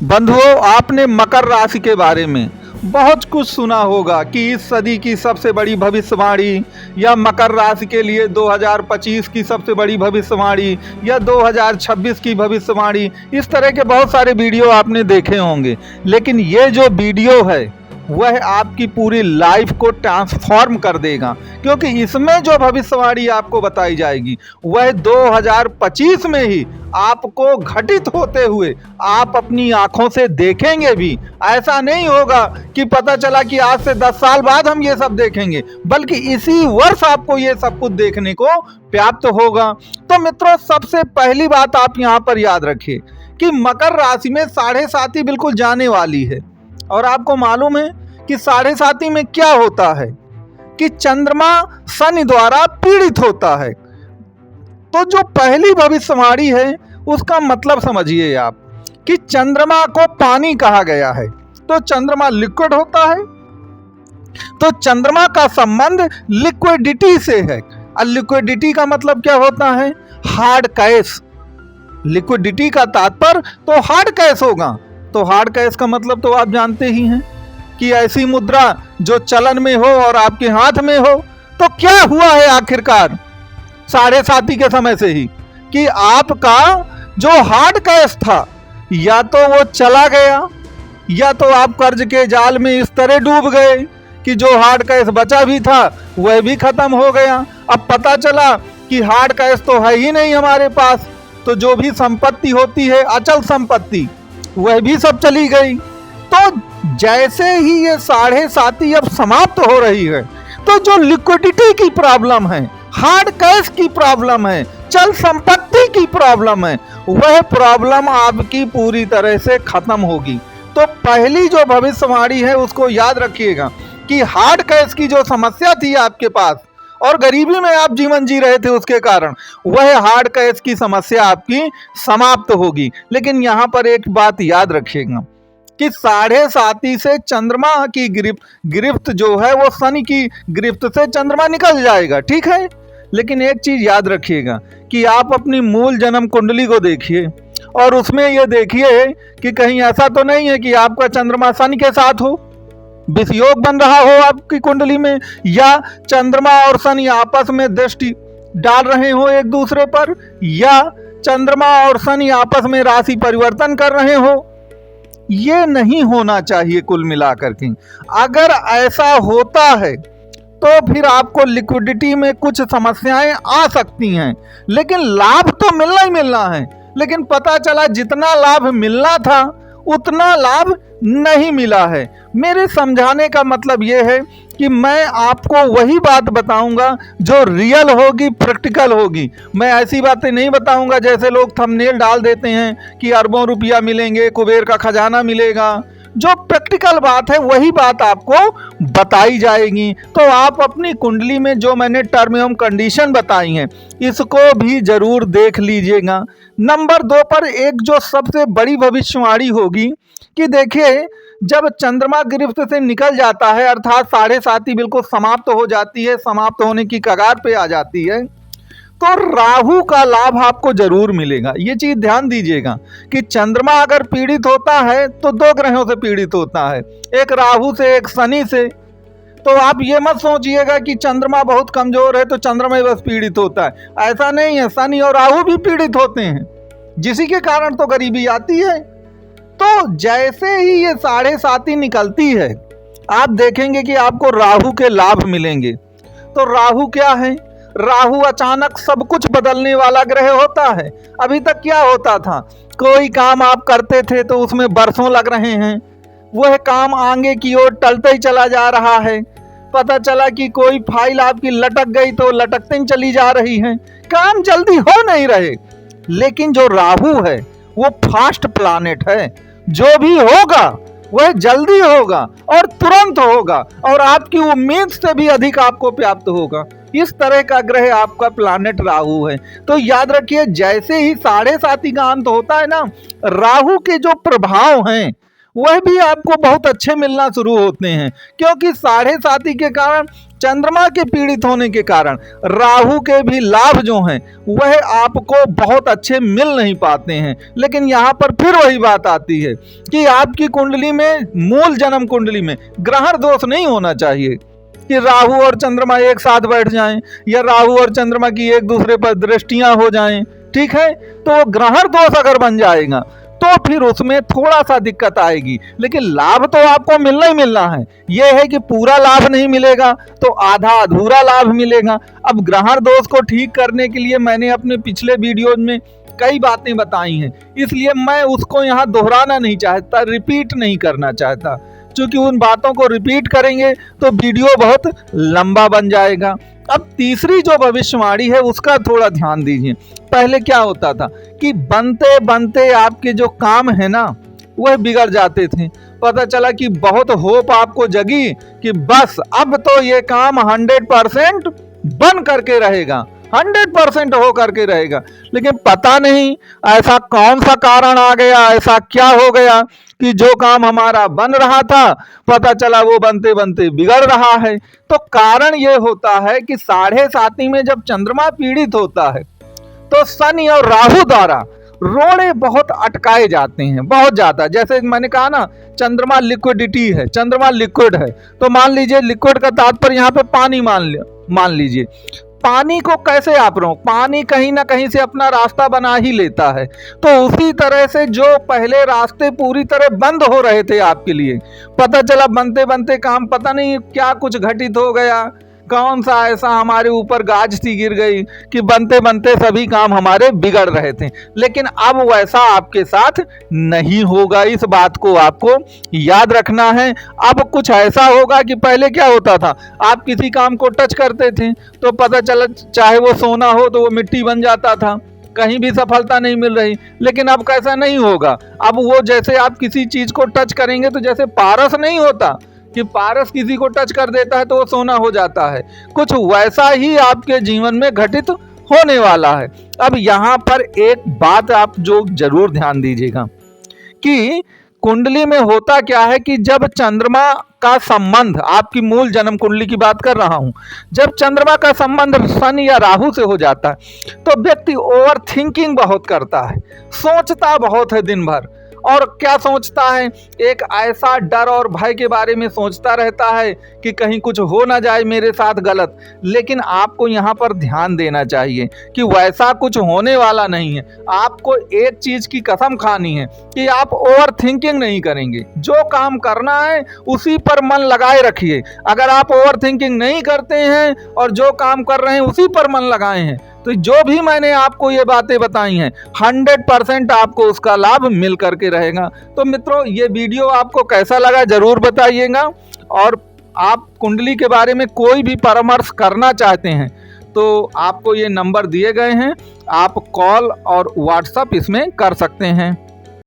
बंधुओं, आपने मकर राशि के बारे में बहुत कुछ सुना होगा कि इस सदी की सबसे बड़ी भविष्यवाणी या मकर राशि के लिए 2025 की सबसे बड़ी भविष्यवाणी या 2026 की भविष्यवाणी। इस तरह के बहुत सारे वीडियो आपने देखे होंगे, लेकिन ये जो वीडियो है वह आपकी पूरी लाइफ को ट्रांसफॉर्म कर देगा, क्योंकि इसमें जो भविष्यवाणी आपको बताई जाएगी वह 2025 में ही आपको घटित होते हुए आप अपनी आंखों से देखेंगे भी। ऐसा नहीं होगा कि पता चला कि आज से 10 साल बाद हम ये सब देखेंगे, बल्कि इसी वर्ष आपको ये सब कुछ देखने को प्राप्त होगा। तो मित्रों, सबसे पहली बात आप यहाँ पर याद रखिए कि मकर राशि में 7.5 बिल्कुल जाने वाली है। और आपको मालूम है कि 7.5 में क्या होता है कि चंद्रमा शनि द्वारा पीड़ित होता है। तो जो पहली भविष्यवाणी है उसका मतलब समझिए आप कि चंद्रमा को पानी कहा गया है, तो चंद्रमा लिक्विड होता है, तो चंद्रमा का संबंध लिक्विडिटी से है। और लिक्विडिटी का मतलब क्या होता है? Hard cash. लिक्विडिटी का तात्पर्य तो हार्ड कैश होगा। तो हार्ड कैश का मतलब तो आप जानते ही हैं कि ऐसी मुद्रा जो चलन में हो और आपके हाथ में हो। तो क्या हुआ है आखिरकार 7.5 के समय से ही कि आपका जो हार्ड कैश था या तो वो चला गया, या तो आप कर्ज के जाल में इस तरह डूब गए कि जो हार्ड कैश बचा भी था वह भी खत्म हो गया। अब पता चला कि हार्ड कैश तो है ही नहीं हमारे पास, तो जो भी संपत्ति होती है, अचल संपत्ति, वह भी सब चली गई। तो जैसे ही ये 7.5 अब समाप्त हो रही है, तो जो लिक्विडिटी की प्रॉब्लम है, हार्ड कैश की प्रॉब्लम है, चल संपत्ति की प्रॉब्लम है, वह प्रॉब्लम आपकी पूरी तरह से खत्म होगी। तो पहली जो भविष्यवाणी है उसको याद रखिएगा कि हार्ड कैश की जो समस्या थी आपके पास और गरीबी में आप जीवन जी रहे थे उसके कारण, वह हार्ड कैश की समस्या आपकी समाप्त होगी। लेकिन यहाँ पर एक बात याद रखिएगा कि 7.5 से चंद्रमा की गिरफ्त जो है वो शनि की गिरफ्त से चंद्रमा निकल जाएगा, ठीक है। लेकिन एक चीज याद रखिएगा कि आप अपनी मूल जन्म कुंडली को देखिए और उसमें ये देखिए कि कहीं ऐसा तो नहीं है कि आपका चंद्रमा शनि के साथ हो, विषयोग बन रहा हो आपकी कुंडली में, या चंद्रमा और शनि आपस में दृष्टि डाल रहे हो एक दूसरे पर, या चंद्रमा और शनि आपस में राशि परिवर्तन कर रहे हो। ये नहीं होना चाहिए कुल मिलाकर के। अगर ऐसा होता है तो फिर आपको लिक्विडिटी में कुछ समस्याएं आ सकती हैं, लेकिन लाभ तो मिलना ही मिलना है। लेकिन पता चला जितना लाभ मिलना था उतना लाभ नहीं मिला है। मेरे समझाने का मतलब ये है कि मैं आपको वही बात बताऊंगा जो रियल होगी, प्रैक्टिकल होगी। मैं ऐसी बातें नहीं बताऊंगा जैसे लोग थंबनेल डाल देते हैं कि अरबों रुपया मिलेंगे, कुबेर का खजाना मिलेगा। जो प्रैक्टिकल बात है वही बात आपको बताई जाएगी। तो आप अपनी कुंडली में जो मैंने टर्म एवं कंडीशन बताई हैं इसको भी जरूर देख लीजिएगा। नंबर 2 पर एक जो सबसे बड़ी भविष्यवाणी होगी कि देखिए, जब चंद्रमा गिरफ्त से निकल जाता है, अर्थात 7.5 बिल्कुल समाप्त हो जाती है, समाप्त होने की कगार पे आ जाती है, तो राहु का लाभ आपको जरूर मिलेगा। ये चीज ध्यान दीजिएगा कि चंद्रमा अगर पीड़ित होता है तो 2 ग्रहों से पीड़ित होता है, एक राहु से, एक शनि से। तो आप ये मत सोचिएगा कि चंद्रमा बहुत कमजोर है तो चंद्रमा ही बस पीड़ित होता है, ऐसा नहीं है। शनि और राहु भी पीड़ित होते हैं, जिसी के कारण तो गरीबी आती है। तो जैसे ही ये 7.5 निकलती है, आप देखेंगे कि आपको राहु के लाभ मिलेंगे। तो राहु क्या है? राहु अचानक सब कुछ बदलने वाला ग्रह होता है। अभी तक क्या होता था, कोई काम आप करते थे तो उसमें बरसों लग रहे हैं, वह काम आगे की ओर टलते ही चला जा रहा है। पता चला कि कोई फाइल आपकी लटक गई तो लटकते ही चली जा रही है, काम जल्दी हो नहीं रहे। लेकिन जो राहु है वो फास्ट प्लैनेट है, जो भी होगा वह जल्दी होगा और तुरंत होगा और आपकी उम्मीद से भी अधिक आपको प्राप्त होगा। इस तरह का ग्रह आपका प्लैनेट राहु है। तो याद रखिए, जैसे ही 7.5 का अंत होता है ना, राहु के जो प्रभाव हैं वह भी आपको बहुत अच्छे मिलना शुरू होते हैं, क्योंकि साढ़े साथी के कारण, चंद्रमा के पीड़ित होने के कारण राहु के भी लाभ जो हैं वह आपको बहुत अच्छे मिल नहीं पाते हैं। लेकिन यहाँ पर फिर वही बात आती है कि आपकी कुंडली में, मूल जन्म कुंडली में ग्रहण दोष नहीं होना चाहिए कि राहु और चंद्रमा एक साथ बैठ जाएं या राहु और चंद्रमा की एक दूसरे पर दृष्टियां हो जाएं। ठीक है, तो ग्रहण दोष अगर बन जाएगा तो फिर उसमें थोड़ा सा दिक्कत आएगी, लेकिन लाभ तो आपको मिलना ही मिलना है। यह है कि पूरा लाभ नहीं मिलेगा तो आधा अधूरा लाभ मिलेगा। अब ग्रहण दोष को ठीक करने के लिए मैंने अपने पिछले वीडियो में कई बातें बताई हैं, इसलिए मैं उसको यहाँ दोहराना नहीं चाहता, रिपीट नहीं करना चाहता, क्योंकि उन बातों को रिपीट करेंगे तो वीडियो बहुत लंबा बन जाएगा। अब तीसरी जो भविष्यवाणी है उसका थोड़ा ध्यान दीजिए। पहले क्या होता था कि बनते बनते आपके जो काम है ना वह बिगड़ जाते थे। पता चला कि बहुत होप आपको जगी कि बस अब तो ये काम 100% बन करके रहेगा, 100% हो करके रहेगा, लेकिन पता नहीं ऐसा कौन सा कारण आ गया, ऐसा क्या हो गया कि जो काम हमारा बन रहा था पता चला वो बनते बनते बिगड़ रहा है। तो कारण ये होता है कि साढ़े साथी में जब चंद्रमा पीड़ित होता है तो शनि और राहु द्वारा रोड़े बहुत अटकाए जाते हैं, बहुत ज्यादा। जैसे मैंने कहा ना, चंद्रमा लिक्विडिटी है, चंद्रमा लिक्विड है, तो मान लीजिए लिक्विड का तात्पर्य यहाँ पे पानी मान लीजिए। पानी को कैसे आप रोक, पानी कहीं ना कहीं से अपना रास्ता बना ही लेता है। तो उसी तरह से जो पहले रास्ते पूरी तरह बंद हो रहे थे आपके लिए, पता चला बनते बनते काम पता नहीं क्या कुछ घटित हो गया, कौन सा ऐसा हमारे ऊपर गाज सी गिर गई कि बनते बनते सभी काम हमारे बिगड़ रहे थे। लेकिन अब वैसा आपके साथ नहीं होगा, इस बात को आपको याद रखना है। अब कुछ ऐसा होगा कि पहले क्या होता था, आप किसी काम को टच करते थे तो पता चला चाहे वो सोना हो तो वो मिट्टी बन जाता था, कहीं भी सफलता नहीं मिल रही। लेकिन अब कैसा नहीं होगा, अब वो जैसे आप किसी चीज को टच करेंगे तो जैसे पारस नहीं होता कि पारस किसी को टच कर देता है तो वो सोना हो जाता है, कुछ वैसा ही आपके जीवन में घटित होने वाला है। अब यहाँ पर एक बात आप जो जरूर ध्यान दीजिएगा कि कुंडली में होता क्या है कि जब चंद्रमा का संबंध, आपकी मूल जन्म कुंडली की बात कर रहा हूं, जब चंद्रमा का संबंध शनि या राहु से हो जाता है तो व्यक्ति ओवर थिंकिंग बहुत करता है, सोचता बहुत है दिन भर। और क्या सोचता है, एक ऐसा डर और भय के बारे में सोचता रहता है कि कहीं कुछ हो ना जाए मेरे साथ गलत। लेकिन आपको यहाँ पर ध्यान देना चाहिए कि वैसा कुछ होने वाला नहीं है। आपको एक चीज की कसम खानी है कि आप ओवर थिंकिंग नहीं करेंगे, जो काम करना है उसी पर मन लगाए रखिए। अगर आप ओवर थिंकिंग नहीं करते हैं और जो काम कर रहे हैं उसी पर मन लगाए हैं तो जो भी मैंने आपको ये बातें बताई हैं 100% आपको उसका लाभ मिल करके रहेगा। तो मित्रों, ये वीडियो आपको कैसा लगा जरूर बताइएगा, और आप कुंडली के बारे में कोई भी परामर्श करना चाहते हैं तो आपको ये नंबर दिए गए हैं, आप कॉल और व्हाट्सएप इसमें कर सकते हैं।